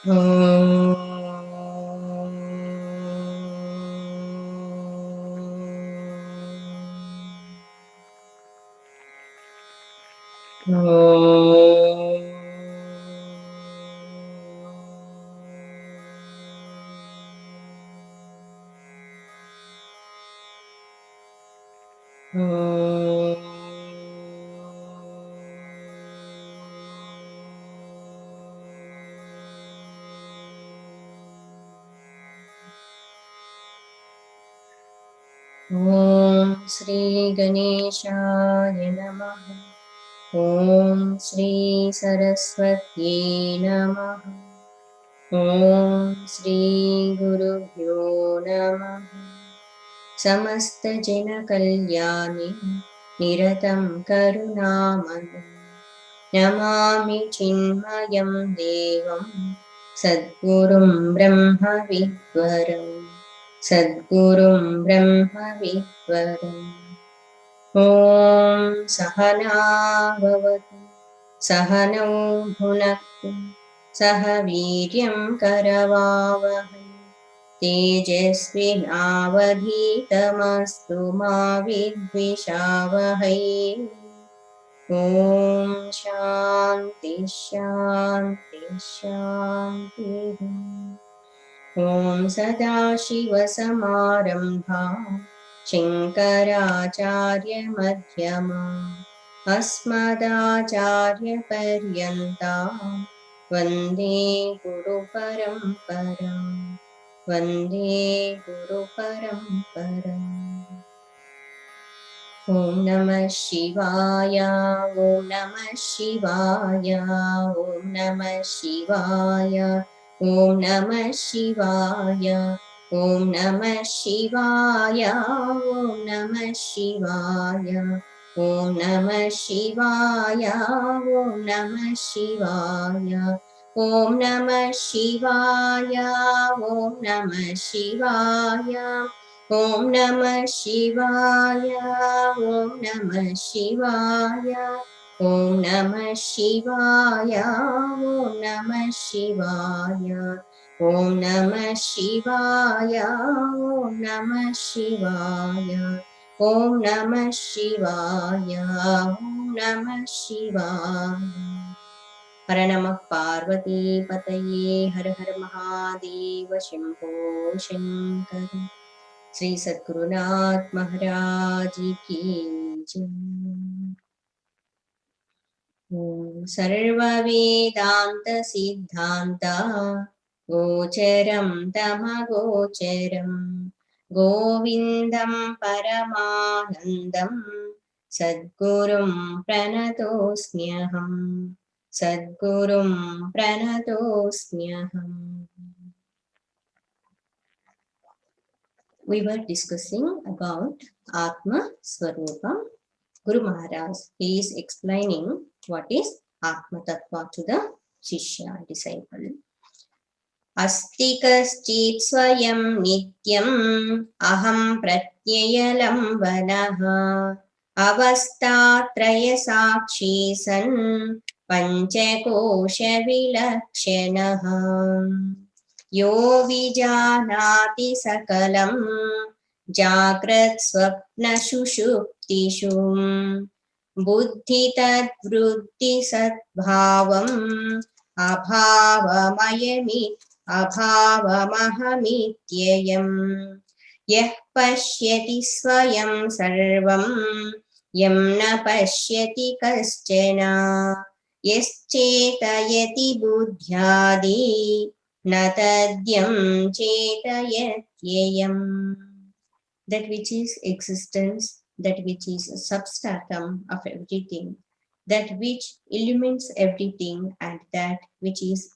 Om Shri Ganeshaya Namaha. Om Shri Saraswati Namaha. Om Shri Gurubhyo Namaha. समस्त जन कल्याणी निरतं करुणामयं नमामि चिन्मयं देवं सद्गुरुं ब्रह्मविद्वरं सद्गुरुं ब्रह्मविद्वरम् ॐ सहना भवतु सहनौ भुनक्तु सह वीर्यं करवावहै तेजस्विनावधीतमस्तु मा विद्विषावहै ॐ शान्ति शान्ति शान्तिः ॐ सदाशिवसमारम्भां शङ्कराचार्यमध्यमाम् अस्मदाचार्यपर्यन्तां वन्दे गुरुपरम्पराम् वन्दे गुरुपरम्पराम् ॐ नमः शिवाय ॐ नमः शिवाय ॐ नमः शिवाय ॐ नमः शिवाय ॐ नमः शिवाय ॐ नमः शिवाय ॐ नमः शिवाय ॐ नमः शिवाय ॐ नमः शिवाय ॐ नमः शिवाय ॐ नमः शिवाय ॐ नमः शिवाय ॐ नमः शिवाय ॐ नमः शिवाय ॐ नमः शिवाय ॐ नमः शिवाय ॐ नमः शिवाय ॐ नमः शिवाय हर नमः पार्वतीपतये हर हर महादेव शम्भो शङ्कर श्री सद्गुरुनाथ महाराज की जय। सर्ववेदान्त सिद्धान्त गोचरं तमगोचरं गोविन्दं परमानन्दं सद्गुरुं प्रणतोऽस्म्यहम् सद्गुरुं प्रणतोऽस्म्यहम्। We were discussing about Atma Swarupam. Guru Maharaj, he is explaining what is Atma Tattva to the Shishya, disciple. Asti kaschit swayam nityam aham pratyayalambanaha avasthatraya sakshi san panchakosha vilakshanaha यो विजानाति सकलं जाग्रत् स्वप्न सुषुप्तिषु बुद्धि तद्वृत्ति सद्भावम् अभावमहमित्ययम् यः पश्यति स्वयं सर्वं यं न पश्यति कश्चन यश्चेतयति बुद्ध्यादि न तद्यं चेतयत्ययम्. That which is existence, that which is a substratum of everything, that which illumines everything, and that which is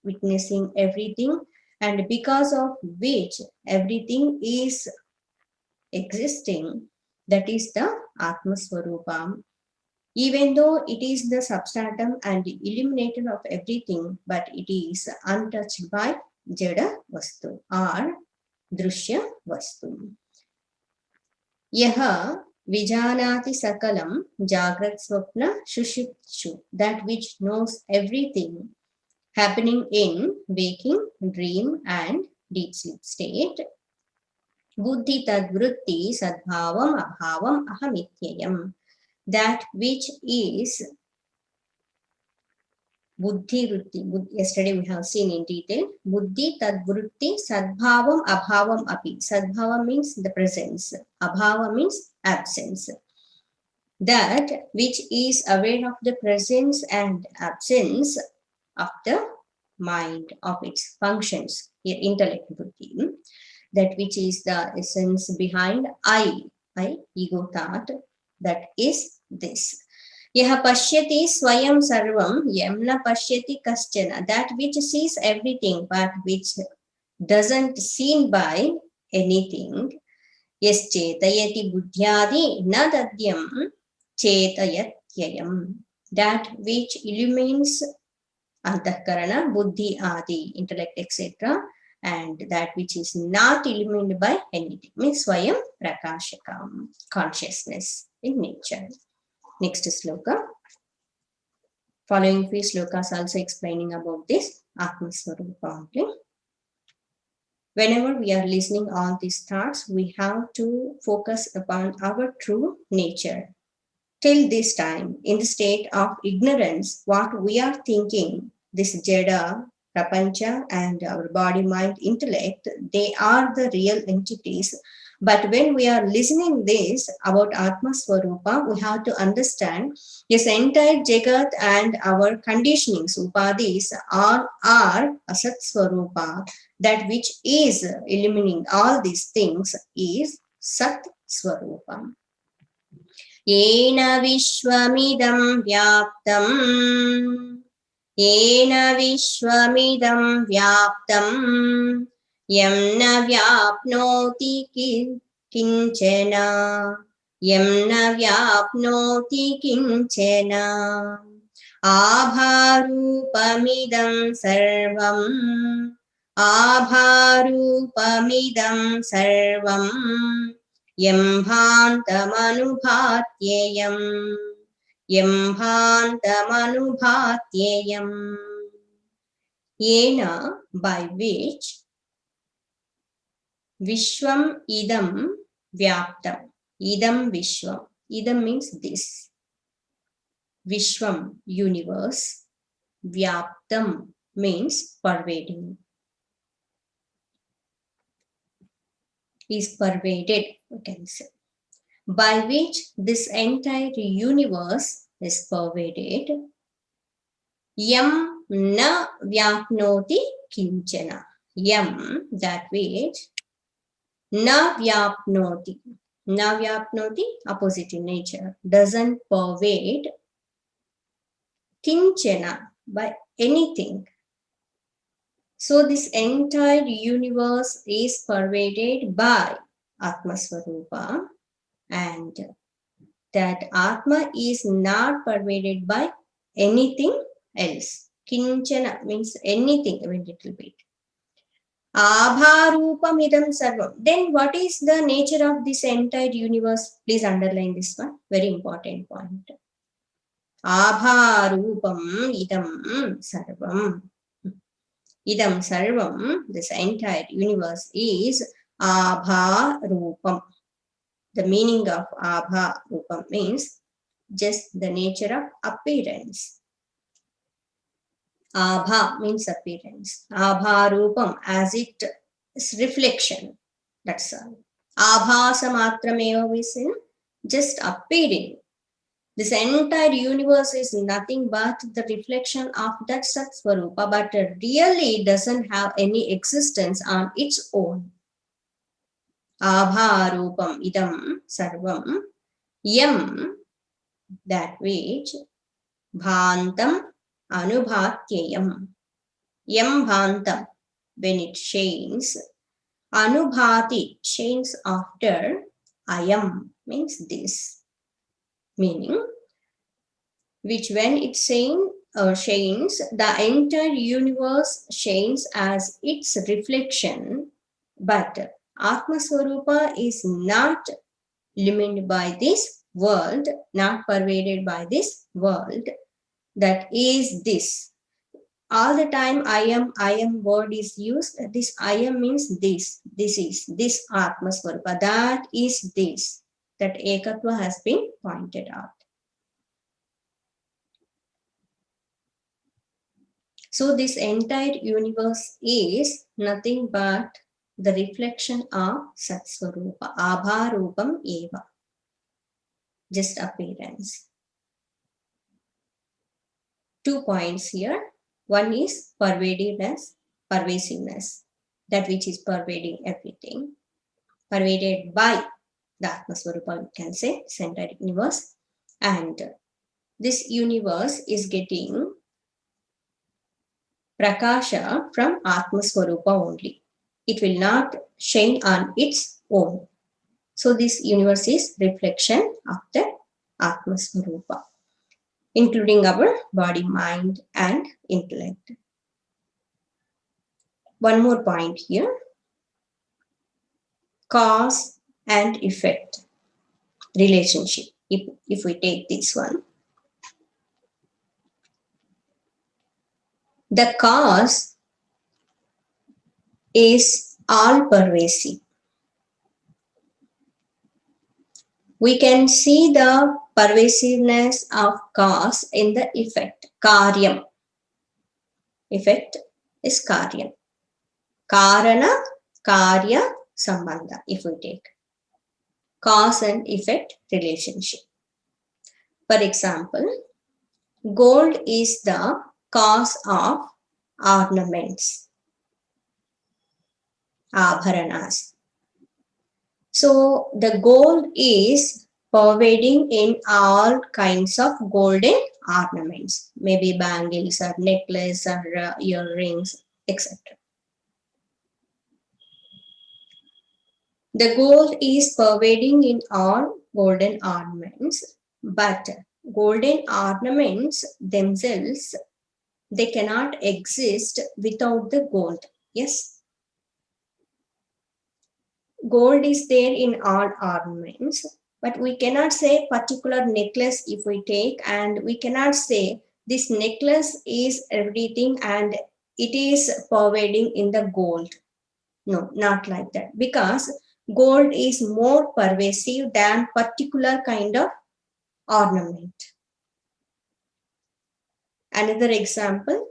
witnessing everything, and because of which everything is existing, that is the Atma Swarupam. Even though it is the substratum and illuminator of everything, but it is untouched by Jada Vastu or Drushya Vastu. Yaha Vijanati Sakalam Jagrat Swapna Shushupshu, that which knows everything happening in waking, dream and deep sleep state. Buddhi tadvrutti sadbhavam abhavam ahamityayam. That which is buddhi vritti. Yesterday we have seen in detail. Buddhi tadvrutti sadbhavam abhavam api. Sadbhava means the presence. Abhava means absence. That which is aware of the presence and absence of the mind, of its functions, here intellect buddhi, that which is the essence behind I, ego thought, that is this. Yaha pashyati swayam sarvam yam na pashyati kaschana, that which sees everything but which doesn't seen by anything. Yes chetayati buddhyadi na dadyam chetayatyayam, that which illumines antahkarana, buddhi, adi, intellect, etc., and that which is not illuminated by anything, means swayam prakashakam, consciousness in nature. Next sloka. Following few slokas also explaining about this Atma Swarupa. Whenever we are listening all these thoughts, we have to focus upon our true nature. Till this time, in the state of ignorance, what we are thinking, this Jada, Prapancha, and our body, mind, intellect, they are the real entities. But when we are listening this about Atma Swarupa, we have to understand this entire Jagat and our conditionings, upadis, are Asat Swarupa. That which is eliminating all these things is Sat Swarupa. Yena vishwamidam vyaptam, yena vishwamidam vyaptam, yam na vyapnoti kinchana, yam na vyapnoti kinchana, abharupamidam sarvam, abharupamidam sarvam, yam bhantamanubhatyayam, yam bhantamanubhatyayam. Yena, by which, vishwam idam vyaptam, idam vishwam, idam means this, vishwam, universe, vyaptam means pervading, is pervaded, we can say, by which this entire universe is pervaded. Yam na vyapnoti kinchana, yam, that which, na vyapnoti, opposite in nature, doesn't pervade, kinchana, by anything. So this entire universe is pervaded by Atma Swarupa, and that Atma is not pervaded by anything else. Kinchana means anything, even little bit. Abharupamidam sarvam. Then what is the nature of this entire universe? Please underline this one. Very important point. Abharupam idam sarvam. Idam sarvam, this entire universe is Abharupam. The meaning of Abharupam means just the nature of appearance. Abha means appearance. Abharupam, as it is reflection. That's all. Abhasamatrameva we say, just appearing. This entire universe is nothing but the reflection of that Sat Swarupa, but really doesn't have any existence on its own. Abharupam idam sarvam, yam, that which, bhantam anubhatyayam, yam bhantam, when it shines, anubhati, shines after, ayam, means this. Meaning, which when it shines, the entire universe shines as its reflection, but Atma Swarupa is not limited by this world, not pervaded by this world. That is this. all the time I am word is used. This I am means this is this Atma Swarupa, that is this, that Ekatva has been pointed out. So this entire universe is nothing but the reflection of Sat Swarupa, Abharupam Eva, just appearance. 2 points here. One is pervasiveness, that which is pervading everything, pervaded by the Atma Swarupa, we can say, centered universe. And this universe is getting prakasha from Atma Swarupa only. It will not shine on its own. So this universe is reflection of the Atma Swarupa, including our body, mind, and intellect. One more point here. Cause and effect relationship. If we take this one, the cause is all pervasive. We can see the pervasiveness of cause in the effect. Karyam. Effect is karyam. Karana, karya, sambandha, if we take. Cause and effect relationship. For example, gold is the cause of ornaments, abharanas. So the gold is pervading in all kinds of golden ornaments, maybe bangles or necklace or earrings, etc. The gold is pervading in all golden ornaments, but golden ornaments themselves, they cannot exist without the gold. Yes. Gold is there in all ornaments, but we cannot say particular necklace if we take, and we cannot say this necklace is everything and it is pervading in the gold. No, not like that, because gold is more pervasive than particular kind of ornament. Another example,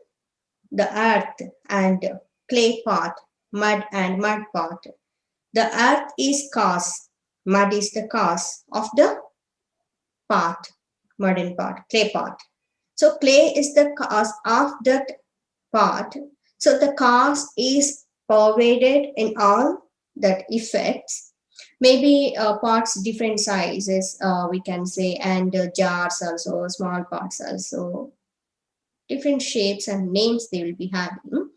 the earth and clay pot, mud and mud pot. The earth is cause, mud is the cause of the pot, mud and pot, clay pot. So clay is the cause of that pot. So the cause is pervaded in all that effects. Maybe pots different sizes, we can say, and jars also, small pots also, different shapes and names they will be having.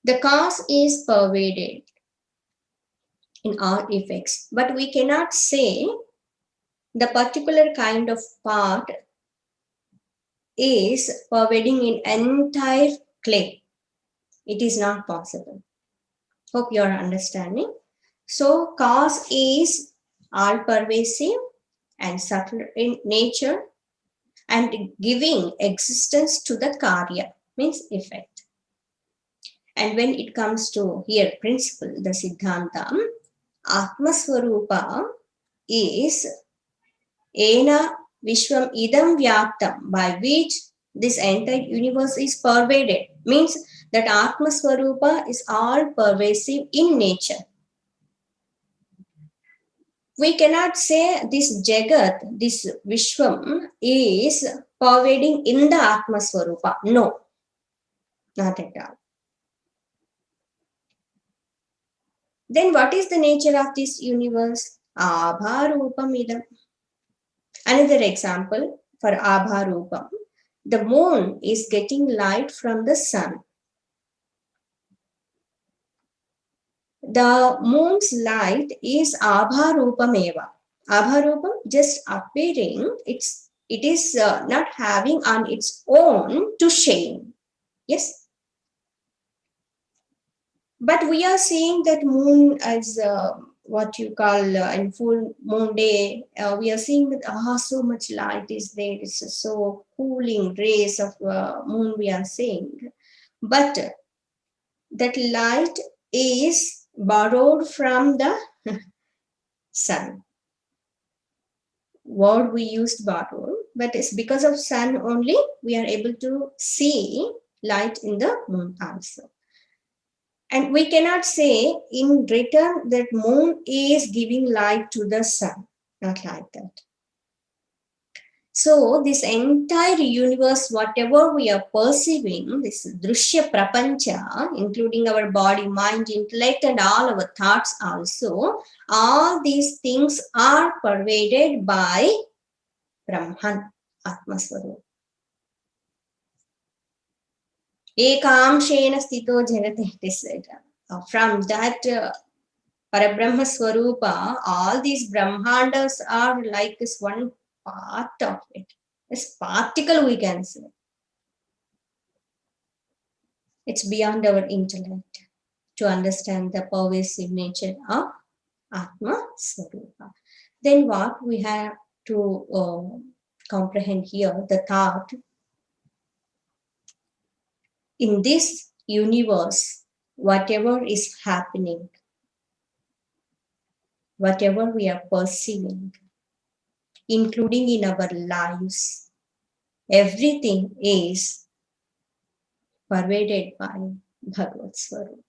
The cause is pervaded in all effects, but we cannot say the particular kind of pot is pervading in entire clay. It is not possible. Hope you are understanding. So cause is all pervasive and subtle in nature and giving existence to the karya, means effect. And when it comes to here principle, the siddhantam, Atma Swarupa is ena vishwam idam vyaptam, by which this entire universe is pervaded, means that Atma Swarupa is all pervasive in nature. We cannot say this Jagat, this Vishwam is pervading in the Atma Swarupa. No, not at all. Then what is the nature of this universe? Abharupam idam. Another example for Abharupam. The moon is getting light from the sun. The moon's light is Abharupam eva. Abharupam just appearing, it is not having on its own to shine. Yes. But we are seeing that moon as what you call in full moon day. We are seeing that so much light is there. It's so cooling rays of moon we are seeing. But that light is borrowed from the sun. Word we used borrowed, but it's because of sun only we are able to see light in the moon also. And we cannot say in return that moon is giving light to the sun. Not like that. So this entire universe, whatever we are perceiving, this Drushya Prapancha, including our body, mind, intellect, and all our thoughts also, all these things are pervaded by Brahman, Atmaswarupa. Ekamshena sthito janate, it is said. From that Parabrahma Swarupa, all these Brahmandas are like this one part of it. This particle we can say. It's beyond our intellect to understand the pervasive nature of Atma Swarupa. Then what we have to comprehend here, the thought, in this universe, whatever is happening, whatever we are perceiving, including in our lives, everything is pervaded by Bhagavad Swarupa.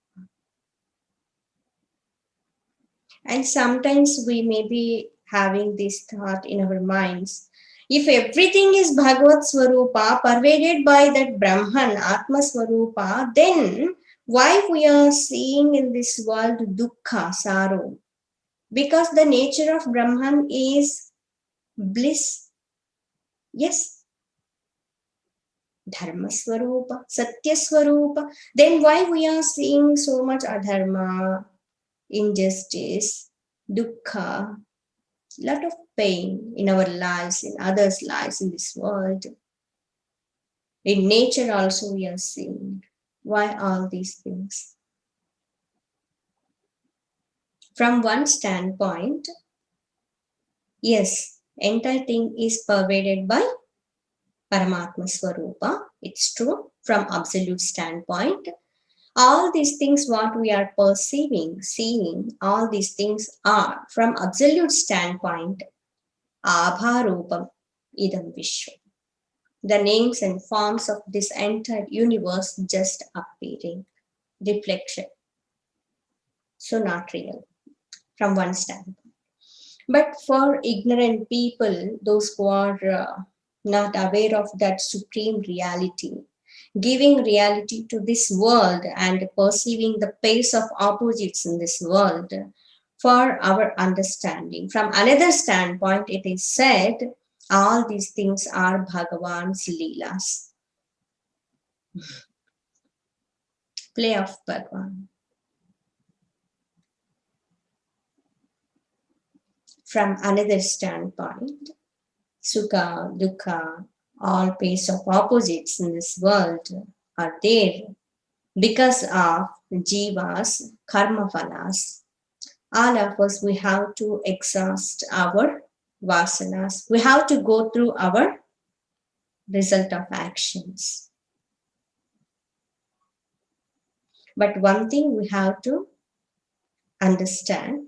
And sometimes we may be having this thought in our minds, if everything is Bhagavad Swarupa, pervaded by that Brahman, Atma Swarupa, then why we are seeing in this world dukkha, sorrow? Because the nature of Brahman is bliss. Yes. Dharma Swarupa, Satya Swarupa. Then why we are seeing so much adharma, injustice, dukkha, lot of pain in our lives, in others' lives, in this world. In nature also we are seeing. Why all these things? From one standpoint, yes, entire thing is pervaded by Paramatma Swarupa. It's true from absolute standpoint. All these things what we are perceiving, seeing, all these things are from absolute standpoint, Abharupam idam Vishwa. The names and forms of this entire universe just appearing, reflection. So not real from one standpoint. But for ignorant people, those who are not aware of that supreme reality, giving reality to this world and perceiving the pace of opposites in this world, for our understanding. From another standpoint, it is said, all these things are Bhagavan's Leelas. Play of Bhagavan. From another standpoint, Sukha, Dukkha, all pace of opposites in this world are there because of Jiva's karma phalas. All of us, we have to exhaust our vasanas. We have to go through our result of actions. But one thing we have to understand,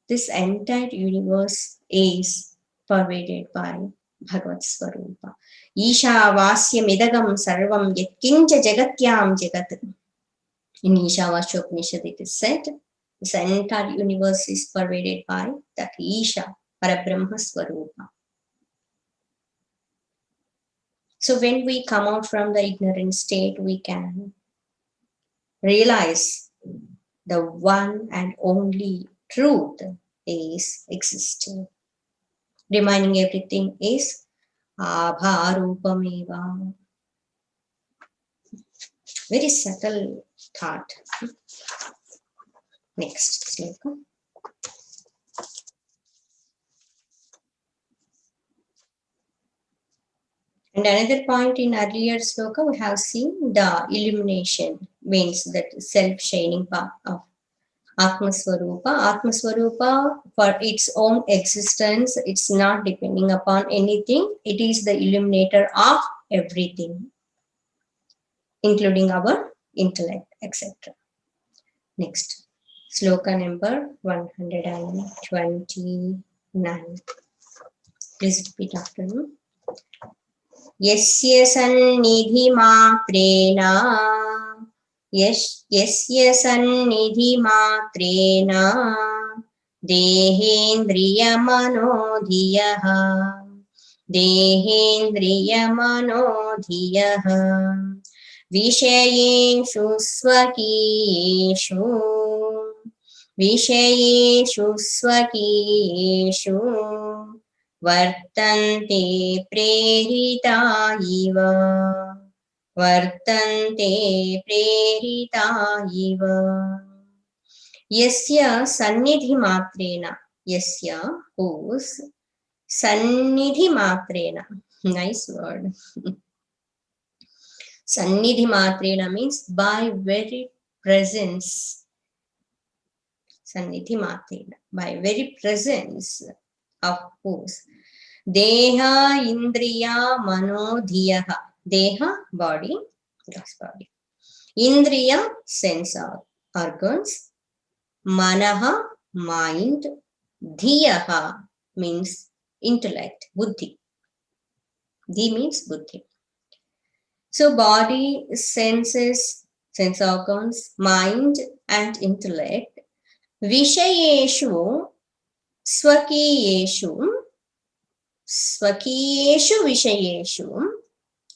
this entire universe is pervaded by Bhagavad Swarupa. Isha Vasyam Idagam Sarvam Yatkincha Jagatyam Jagat. In Ishavasyopanishad it is said, this entire universe is pervaded by that Isha, Parabrahma Swarupa. So when we come out from the ignorant state, we can realize the one and only truth is existing. Remaining everything is Abharupameva. Very subtle thought. Next sloka. And another point in earlier sloka, we have seen the illumination, means that self-shining part of Atma Swarupa. Atma Swarupa, for its own existence, it's not depending upon anything. It is the illuminator of everything, including our intellect, etc. Next, sloka number 129. Please repeat after me. Yasya sannidhi matrena, yasya sannidhi matrena, dehendriya manodhiyaha, dehendriya manodhiyaha, vishayeshu swakiyeshu, vishayeshu swakiyeshu, वर्तन्ते प्रेरिता इव, वर्तन्ते प्रेरिता इव. यस्य सन्निधि मात्रेण, यस्य whose sannidhi matrena, nice word. Sannidhi matrena means by very presence. Sannidhi matrena, by very presence of whose. Deha indriya manodhiyaha. Deha, body, gross body. Indriya, sense organs. Manaha, mind. Dhiyaha means intellect, buddhi. Dhi means buddhi. So body, senses, sense organs, mind and intellect. Vishayeshu, swakiyeshu, swakiyeshu vishayeshu.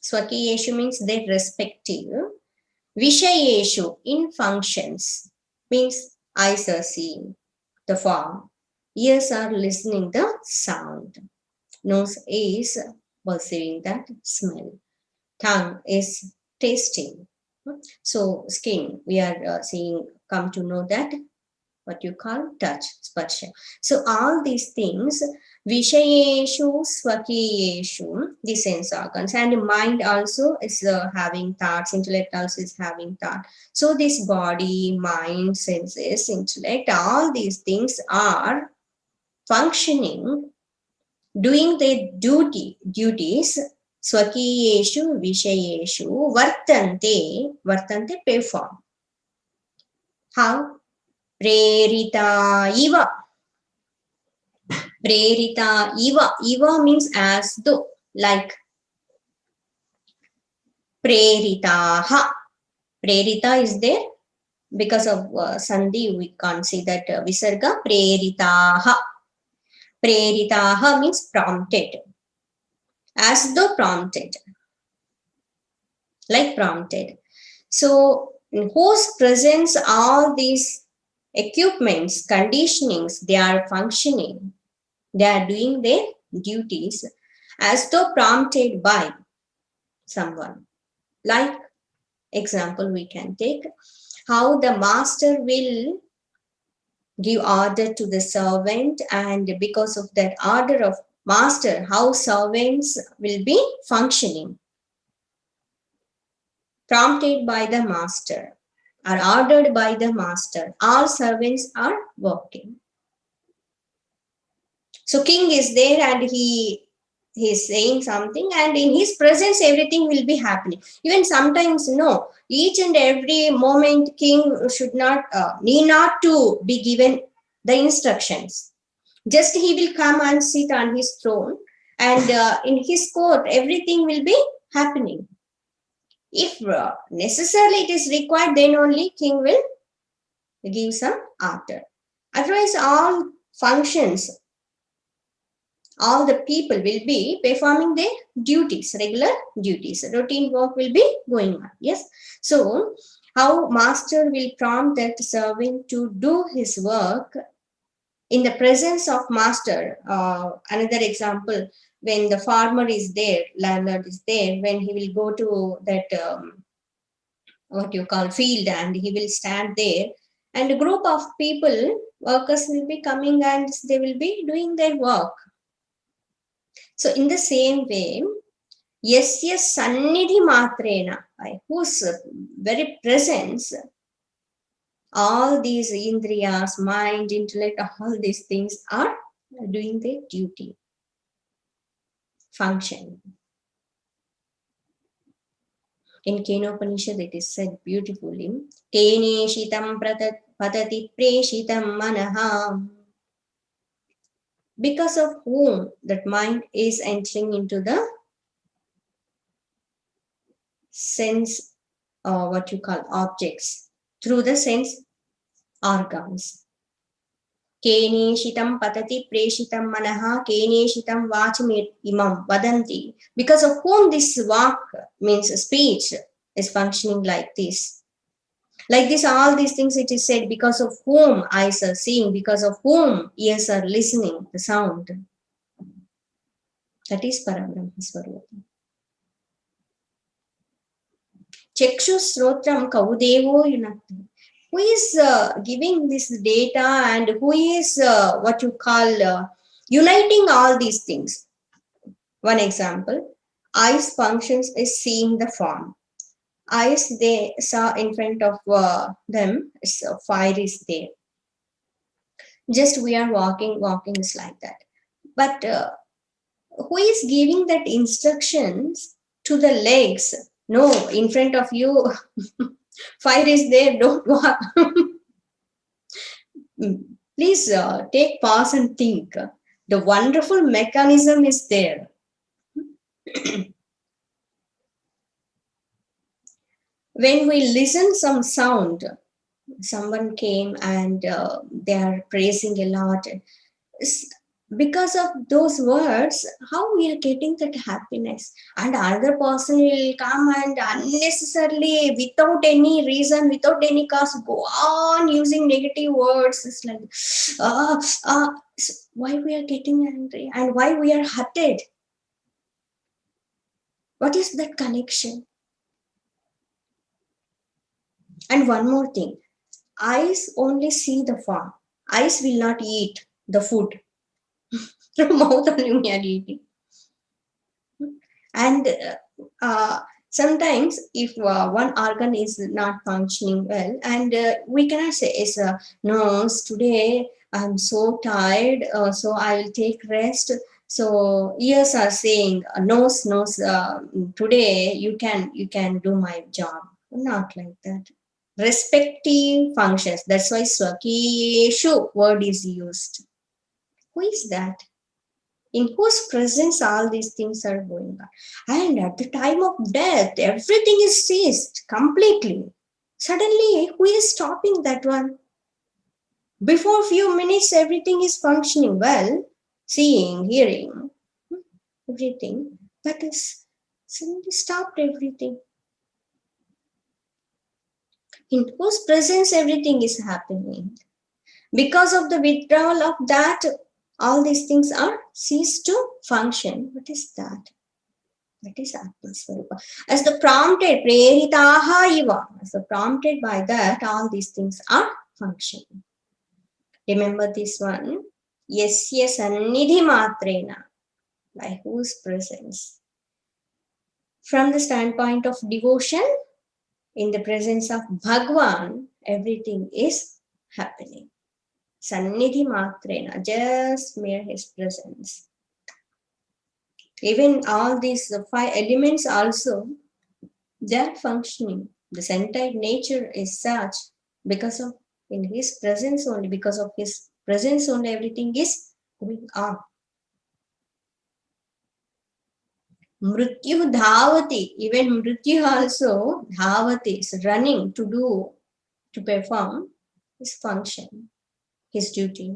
Swakiyeshu means their respective. Vishayeshu, in functions, means eyes are seeing the form, ears are listening the sound, nose is perceiving that smell, tongue is tasting. So skin, we are seeing, come to know that what you call touch, sparsha. So all these things, vishayeshu, swakiyeshu, the sense organs, and mind also is having thoughts, intellect also is having thought. So this body, mind, senses, intellect, all these things are functioning, doing their duties, swakiyeshu, vishayeshu, vartante, vartante, perform. How? Prerita iva. Prerita iva. Iva means as though, like. Preritaha. Prerita is there. Because of sandhi, we can't see that visarga. Preritaha. Preritaha means prompted. As though prompted. Like prompted. So, in whose presence all these equipments, conditionings, they are functioning, they are doing their duties as though prompted by someone. Like example, we can take how the master will give order to the servant, and because of that order of master, how servants will be functioning. Prompted by the master, are ordered by the master, all servants are working. So king is there and he is saying something, and in his presence everything will be happening. Even sometimes no, each and every moment king should not need not to be given the instructions. Just he will come and sit on his throne, and in his court everything will be happening. If necessarily it is required, then only king will give some order. Otherwise, all functions, all the people will be performing their duties, regular duties. Routine work will be going on. Yes. So, how master will prompt that servant to do his work in the presence of master. Another example, when the farmer is there, landlord is there, when he will go to that what you call field, and he will stand there, and a group of people, workers will be coming and they will be doing their work. So in the same way, yasya sannidhi matrena, by whose very presence, all these indriyas, mind, intellect, all these things are doing their duty, function. In Kenopanishad it is said beautifully, Keneshitam patati preshitam manaha. Because of whom that mind is entering into the sense, what you call objects, through the sense organs. Keneshitam patati preshitam manaha keneshitam vacham imam vadanti. Because of whom this vak, means speech, is functioning like this. Like this, all these things it is said, because of whom eyes are seeing, because of whom ears are listening, the sound. That is Parabrahma Swarupa. Chakshu Srotram Kaudevo Yunakti. Who is giving this data and who is what you call uniting all these things? One example, eyes functions is seeing the form. Eyes, they saw in front of them, fire is there. Just we are walking is like that. But who is giving that instructions to the legs? No, in front of you fire is there, don't walk. Please take pause and think. The wonderful mechanism is there. When we listen some sound, someone came and they are praising a lot. Because of those words, how we are getting that happiness, and another person will come and unnecessarily, without any reason, without any cause, go on using negative words. It's like why we are getting angry and why we are hurted? What is that connection? And one more thing, eyes only see the form. Eyes will not eat the food. From mouth only we are eating. And sometimes if one organ is not functioning well, and we cannot say, no, today I'm so tired, so I will take rest. So ears are saying, nose, today you can do my job. Not like that. Respective functions. That's why swakiyeshu word is used. Who is that? In whose presence all these things are going on? And at the time of death, everything is ceased completely. Suddenly, who is stopping that one? Before few minutes, everything is functioning well, seeing, hearing, everything. But it's suddenly stopped everything. In whose presence everything is happening. Because of the withdrawal of that, all these things are ceased to function. What is that? That is Atma Swarupa. As the prompted, preritaha iva, as the prompted by that, all these things are functioning. Remember this one. Yasya sannidhi matrena, by whose presence. From the standpoint of devotion, in the presence of Bhagwan, everything is happening. Sannidhi matrena, just mere his presence. Even all these 5 elements also, they are functioning. The sentient nature is such, because of in his presence only, because of his presence only, everything is going on. Mrityu dhavati, even Mrityu also dhavati, is running to perform his function, his duty.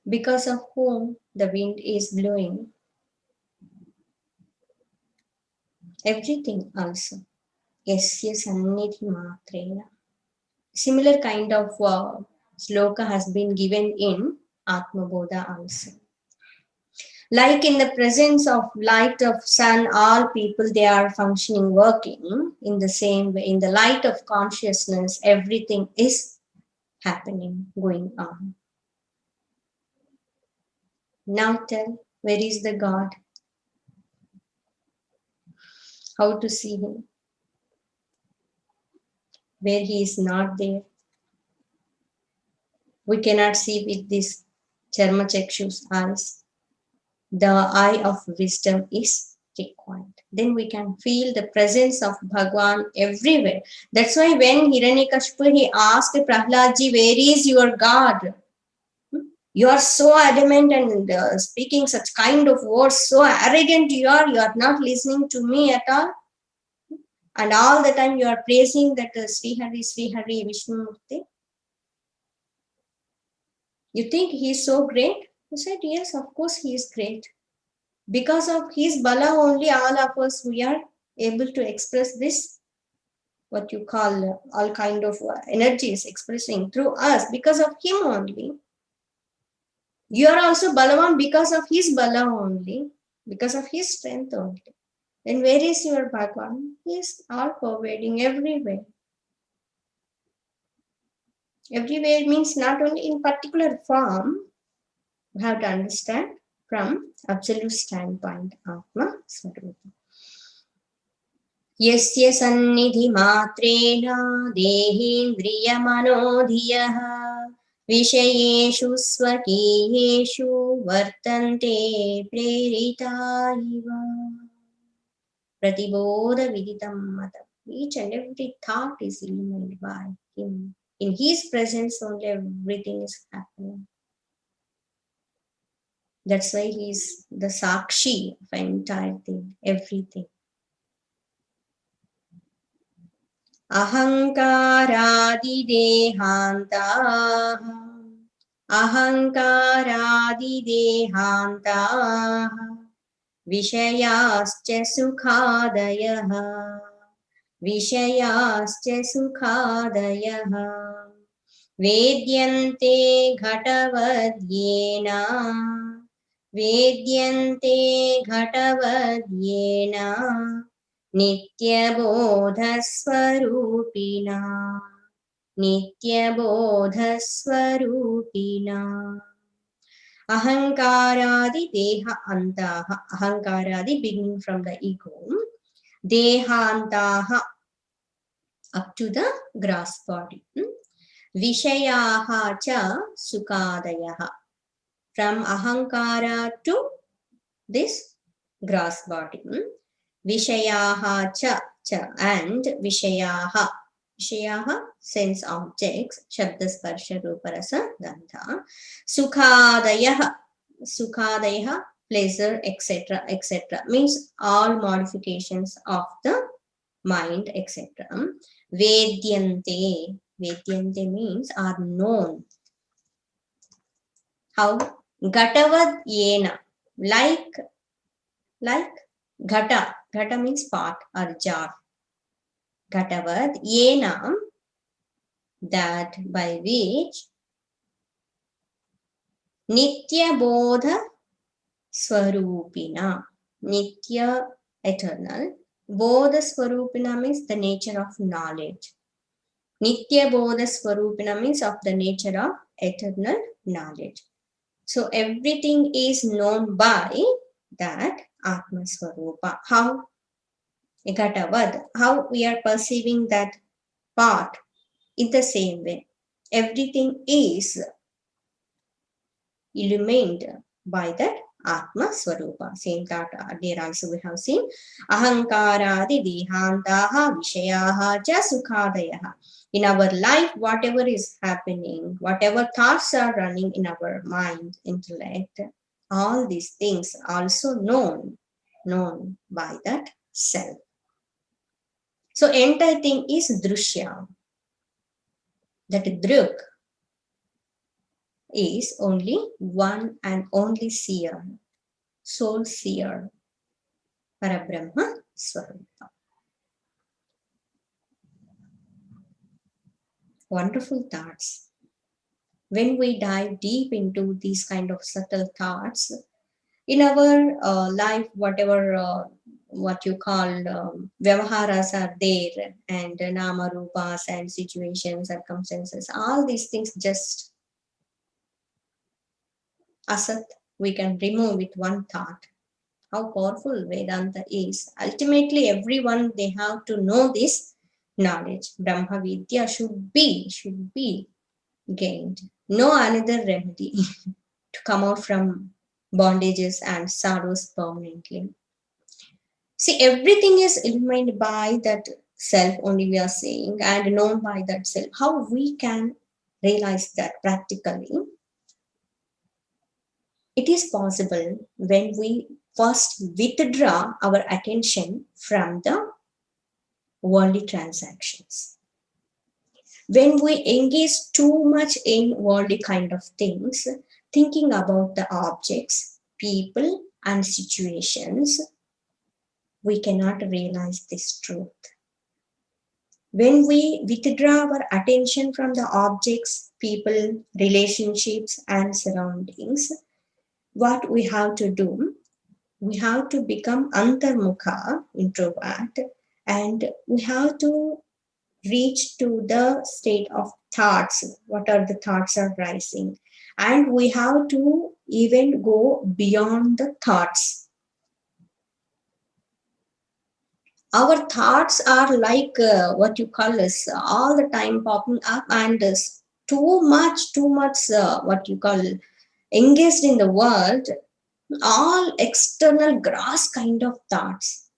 Because of whom the wind is blowing, everything also. Yasya sannidhi matrena. Similar kind of sloka has been given in Atma Bodha also. Like in the presence of light of sun, all people, they are functioning, working in the same way. In the light of consciousness, everything is happening, going on. Now tell, where is the God? How to see him? Where he is not there. We cannot see with this charma chakshus eyes. the eye of wisdom is required. Then we can feel the presence of Bhagwan everywhere. That's why when Hiranyakashipu, he asked Prahladji, where is your God? You are so adamant and speaking such kind of words, so arrogant you are not listening to me at all. And all the time you are praising that Sri Hari, Vishnu Murti. You think he is so great? He said, yes, of course he is great. Because of his bala only all of us, we are able to express this, what you call all kind of energies expressing through us, because of him only. You are also Balavan because of his bala only, because of his strength only. Then where is your Bhagwan? He is all pervading everywhere. Everywhere means not only in particular form. We have to understand from absolute standpoint, Atma Swarupa. Yasya sannidhi matrena dehendriyamanodhiyah vishayeshu swakiyeshu vartante prerita iva pratibodha viditam matam. Each and every thought is illuminated by him. In his presence only everything is happening. That's why he is the Sakshi of entire thing, everything. Ahankaradidehantaah Ahankaradidehantaah Vishayascha sukhadayah Vishayascha sukhadayah Vedyante ghatavadyena Vedyante ghatavadyena Nityabodhaswarupina Nityabodhaswarupina Ahankaradi deha antaha. Ahankaradi beginning from the ego. Dehantaha up to the gross body. Vishayaha cha sukadayaha. From ahankara to this gross body. Vishayaha cha and Vishayaha. Vishayaha sense objects. Shabda sparsha rupa rasa gandha. Sukhadayaha. Sukhadayaha pleasure etc. etc. means all modifications of the mind etc. Vedyante. Vedyante means are known. How? Gatavad yena. Like Ghata. Ghata means pot or jar. Gatavad yena, that by which Nitya Bodha Swarupina. Nitya eternal. Bodha Swarupina means the nature of knowledge. Nitya Bodha Swarupina means of the nature of eternal knowledge. So everything is known by that Atma Swarupa. How? Gatavad. How we are perceiving that part in the same way. Everything is illumined by that Atma Swarupa. Same that there also we have seen. Ahankaradi dehantaha vishayaha cha sukhadayaha. In our life, whatever is happening, whatever thoughts are running in our mind, intellect, all these things also known by that self. So entire thing is drishya. That druk is only one and only seer, soul seer, Parabrahma Swarupa. Wonderful thoughts. When we dive deep into these kind of subtle thoughts, in our life, whatever what you call vyavaharas are there, and nama rupas and situations, circumstances, all these things just asat, we can remove with one thought. How powerful Vedanta is. Ultimately, everyone, they have to know this knowledge. Brahma Vidya should be gained. No another remedy to come out from bondages and sorrows permanently. See, everything is illumined by that self only we are saying and known by that self. How we can realize that practically? It is possible when we first withdraw our attention from the worldly transactions. When we engage too much in worldly kind of things, thinking about the objects, people, and situations, we cannot realize this truth. When we withdraw our attention from the objects, people, relationships, and surroundings, what we have to do, we have to become antarmukha, introvert, and we have to reach to the state of thoughts. What are the thoughts are rising? And we have to even go beyond the thoughts. Our thoughts are like what you call is all the time popping up and too much what you call engaged in the world, all external gross kind of thoughts,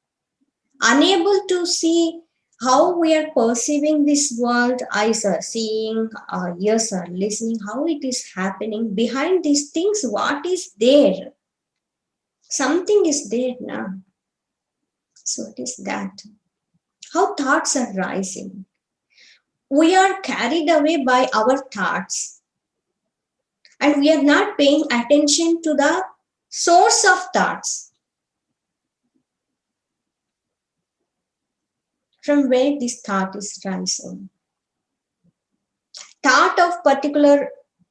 unable to see how we are perceiving this world. Eyes are seeing, our ears are listening, how it is happening behind these things. What is there? Something is there now. So it is that. How thoughts are rising. We are carried away by our thoughts and we are not paying attention to the source of thoughts. From where this thought is rising. Thought of particular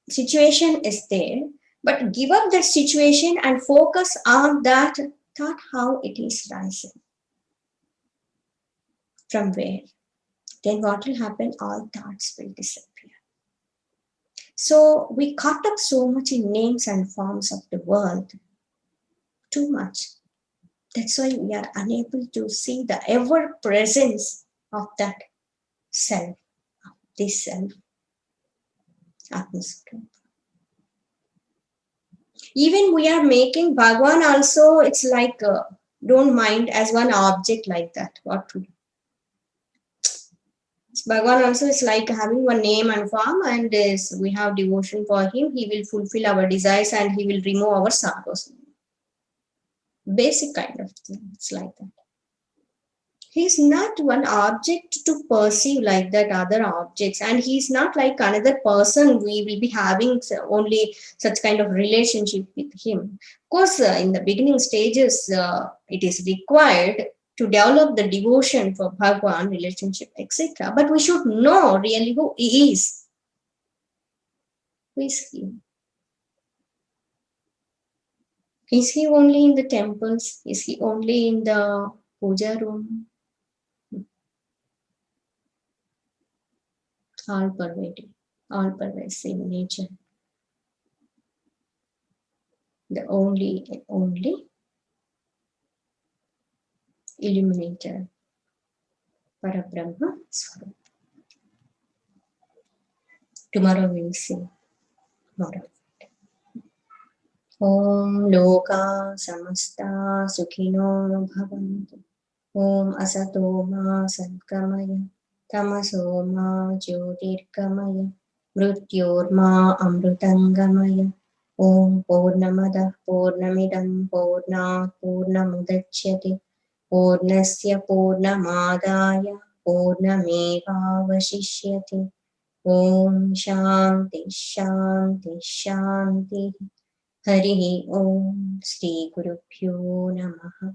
situation is there, but give up that situation and focus on that thought, how it is rising. From where? Then what will happen? All thoughts will disappear. So we caught up so much in names and forms of the world. Too much. That's why we are unable to see the ever presence of that self, of this self, Atmaswara. Even we are making Bhagwan also, it's like don't mind as one object like that. What to do? Bhagwan also is like having one name and form, and we have devotion for him. He will fulfill our desires and he will remove our sorrows. Basic kind of thing. It's like that. He's not one object to perceive like that other objects, and he's not like another person we will be having only such kind of relationship with him. Of course, in the beginning stages, it is required to develop the devotion for Bhagwan, relationship, etc. But we should know really who he is. Who is he? Is he only in the temples? Is he only in the puja room? All pervading, all pervasive nature. The only and only illuminator, Parabrahma Swarup. Tomorrow we will see more of it. Om Loka Samasta Sukhino Bhavantu. Om Asato Ma Sadgamaya. Tamaso Ma Jyotirgamaya. Mrityorma Amrutangamaya. Om Purnamada Purnamidam Purnat Purnamudachyate. Purnasya Purnamadaya Purnamevavashishyate. Om Shanti Shanti Shanti. Harihi Om Shri Gurubhyo Namaha.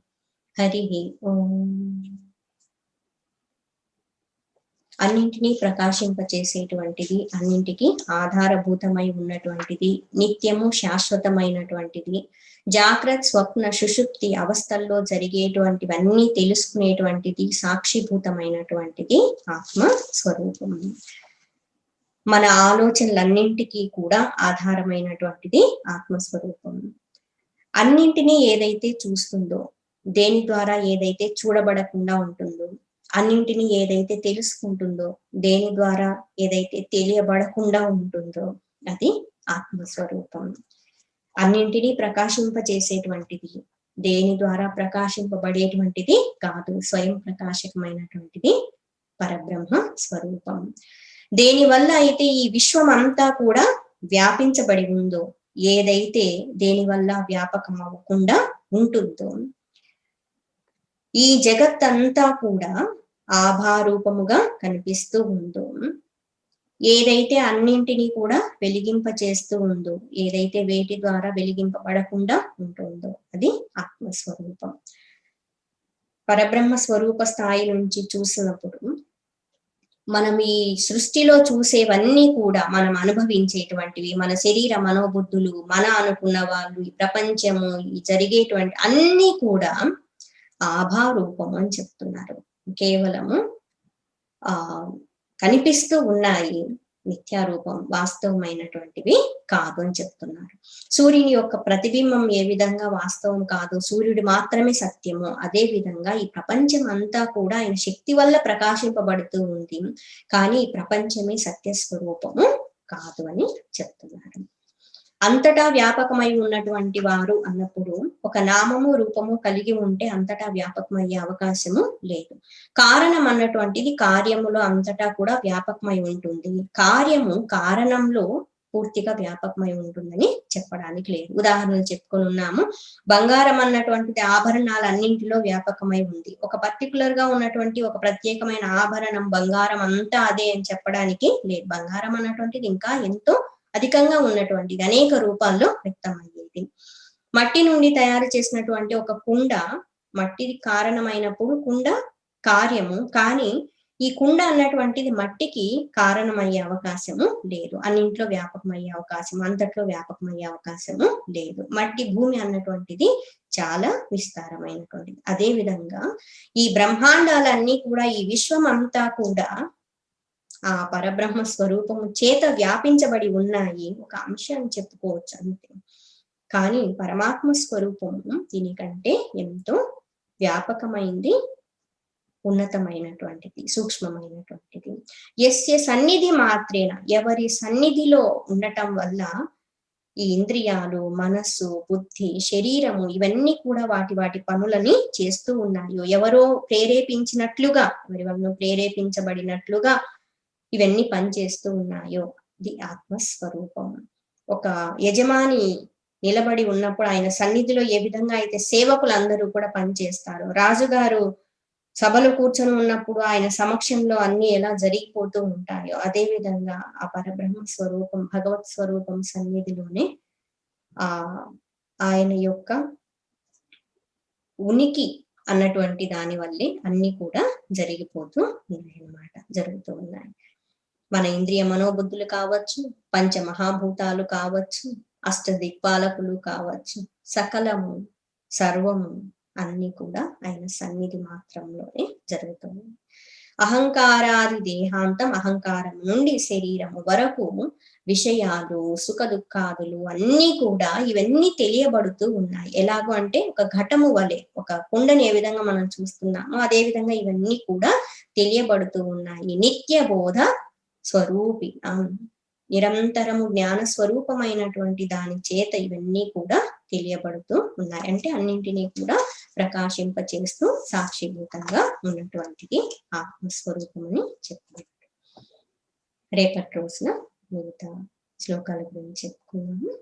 Harihi Om. అన్నింటినీ ప్రకాశింపచేసేటువంటిది, అన్నింటికి ఆధారభూతమై ఉన్నటువంటిది, నిత్యము శాశ్వతమైనటువంటిది, జాగ్రత్త స్వప్న సుషుప్తి అవస్థల్లో జరిగేటువంటివన్నీ తెలుసుకునేటువంటిది, సాక్షిభూతమైనటువంటిది ఆత్మ స్వరూపం. మన ఆలోచనలన్నింటికీ కూడా ఆధారమైనటువంటిది ఆత్మస్వరూపం. అన్నింటినీ ఏదైతే చూస్తుందో, దేని ద్వారా ఏదైతే చూడబడకుండా ఉంటుందో, అన్నింటినీ ఏదైతే తెలుసుకుంటుందో, దేని ద్వారా ఏదైతే తెలియబడకుండా ఉంటుందో, అది ఆత్మస్వరూపం. అన్నింటినీ ప్రకాశింపచేసేటువంటిది, దేని ద్వారా ప్రకాశింపబడేటువంటిది కాదు, స్వయం ప్రకాశకమైనటువంటిది పరబ్రహ్మ స్వరూపం. దేని వల్ల అయితే ఈ విశ్వం అంతా కూడా వ్యాపించబడి ఉందో, ఏదైతే దేని వల్ల వ్యాపకం అవ్వకుండా ఉంటుందో, ఈ జగత్తంతా కూడా ఆభారూపముగా కనిపిస్తూ ఉందో, ఏదైతే అన్నింటినీ కూడా వెలిగింప చేస్తూ ఉందో, ఏదైతే వేటి ద్వారా వెలిగింపబడకుండా ఉంటుందో అది ఆత్మస్వరూపం. పరబ్రహ్మ స్వరూప స్థాయి నుంచి చూసినప్పుడు మనం ఈ సృష్టిలో చూసేవన్నీ కూడా మనం అనుభవించేటువంటివి, మన శరీర మనోబుద్ధులు, మన అనుకున్న వాళ్ళు, ఈ ప్రపంచము, ఈ జరిగేటువంటి అన్నీ కూడా ఆభారూపం అని చెప్తున్నారు. కేవలము కనిపిస్తూ ఉన్నాయి, మిథ్యారూపం, వాస్తవమైనటువంటివి కాదు అని చెప్తున్నారు. సూర్యుని యొక్క ప్రతిబింబం ఏ విధంగా వాస్తవం కాదు, సూర్యుడు మాత్రమే సత్యము, అదే విధంగా ఈ ప్రపంచం అంతా కూడా ఆయన శక్తి వల్ల ప్రకాశింపబడుతూ ఉంది, కానీ ఈ ప్రపంచమే సత్యస్వరూపము కాదు అని చెప్తున్నారు. అంతటా వ్యాపకమై ఉన్నటువంటి వారు అన్నప్పుడు ఒక నామము రూపము కలిగి ఉంటే అంతటా వ్యాపకమయ్యే అవకాశము లేదు. కారణం అన్నటువంటిది కార్యములో అంతటా కూడా వ్యాపకమై ఉంటుంది, కార్యము కారణంలో పూర్తిగా వ్యాపకమై ఉంటుందని చెప్పడానికి లేదు. ఉదాహరణలు చెప్పుకొని ఉన్నాము. బంగారం అన్నటువంటిది ఆభరణాలన్నింటిలో వ్యాపకమై ఉంది. ఒక పర్టికులర్ గా ఉన్నటువంటి ఒక ప్రత్యేకమైన ఆభరణం బంగారం అంతా అదే అని చెప్పడానికి లేదు. బంగారం అన్నటువంటిది ఇంకా ఎంతో అధికంగా ఉన్నటువంటిది, అనేక రూపాల్లో వ్యక్తమయ్యేది. మట్టి నుండి తయారు చేసినటువంటి ఒక కుండ, మట్టిది కారణమైనప్పుడు కుండ కార్యము, కానీ ఈ కుండ అన్నటువంటిది మట్టికి కారణమయ్యే అవకాశము లేదు, అన్నింట్లో వ్యాపకమయ్యే అవకాశం, అంతట్లో వ్యాపకమయ్యే అవకాశము లేదు. మట్టి భూమి అన్నటువంటిది చాలా విస్తారమైనటువంటిది. అదే విధంగా ఈ బ్రహ్మాండాలన్నీ కూడా, ఈ విశ్వం అంతా కూడా ఆ పరబ్రహ్మ స్వరూపము చేత వ్యాపించబడి ఉన్నాయి, ఒక అంశాన్ని చెప్పుకోవచ్చు అంతే. కానీ పరమాత్మ స్వరూపము దీనికంటే ఎంతో వ్యాపకమైంది, ఉన్నతమైనటువంటిది, సూక్ష్మమైనటువంటిది. యస్య సన్నిధి మాత్రేన, ఎవరి సన్నిధిలో ఉండటం వల్ల ఈ ఇంద్రియాలు, మనస్సు, బుద్ధి, శరీరము ఇవన్నీ కూడా వాటి వాటి పనులని చేస్తూ ఉన్నాయో, ఎవరో ప్రేరేపించినట్లుగా, ఎవరి వల్ల ప్రేరేపించబడినట్లుగా ఇవన్నీ పనిచేస్తూ ఉన్నాయో, ఇది ఆత్మస్వరూపం. ఒక యజమాని నిలబడి ఉన్నప్పుడు ఆయన సన్నిధిలో ఏ విధంగా అయితే సేవకులందరూ కూడా పనిచేస్తారో, రాజుగారు సభలో కూర్చొని ఉన్నప్పుడు ఆయన సమక్షంలో అన్ని ఎలా జరిగిపోతూ ఉంటాయో, అదే విధంగా ఆ పరబ్రహ్మ స్వరూపం, భగవత్ స్వరూపం సన్నిధిలోనే ఆయన యొక్క ఉనికి అన్నటువంటి దాని వల్లే అన్ని కూడా జరిగిపోతూ ఉన్నాయన్నమాట, జరుగుతూ ఉన్నాయి. మన ఇంద్రియ మనోబుద్ధులు కావచ్చు, పంచమహాభూతాలు కావచ్చు, అష్టదిక్పాలకులు కావచ్చు, సకలము సర్వము అన్ని కూడా ఆయన సన్నిధి మాత్రంలోనే జరుగుతుంది. అహంకారాది దేహాంతం, అహంకారం నుండి శరీరము వరకు విషయాలు, సుఖ దుఃఖాదులు అన్నీ కూడా ఇవన్నీ తెలియబడుతూ ఉన్నాయి. ఎలాగో అంటే ఒక ఘటము వలె, ఒక కుండని ఏ విధంగా మనం చూస్తున్నామో అదే విధంగా ఇవన్నీ కూడా తెలియబడుతూ ఉన్నాయి. నిత్య బోధ స్వరూపి, నిరంతరము జ్ఞాన స్వరూపమైనటువంటి దాని చేత ఇవన్నీ కూడా తెలియబడుతూ ఉన్నాయి. అంటే అన్నింటినీ కూడా ప్రకాశింప చేస్తూ సాక్షిభూతంగా ఉన్నటువంటిది ఆత్మస్వరూపమని చెప్తున్నారు. రేపటి రోజున మిగతా శ్లోకాల గురించి చెప్పుకున్నాము.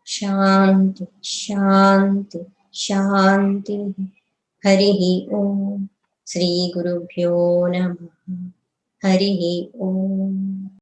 శాంతి శాంతి శాంతి. హరి ఓం. శ్రీ గురుభ్యో నమః. హరి ఓం.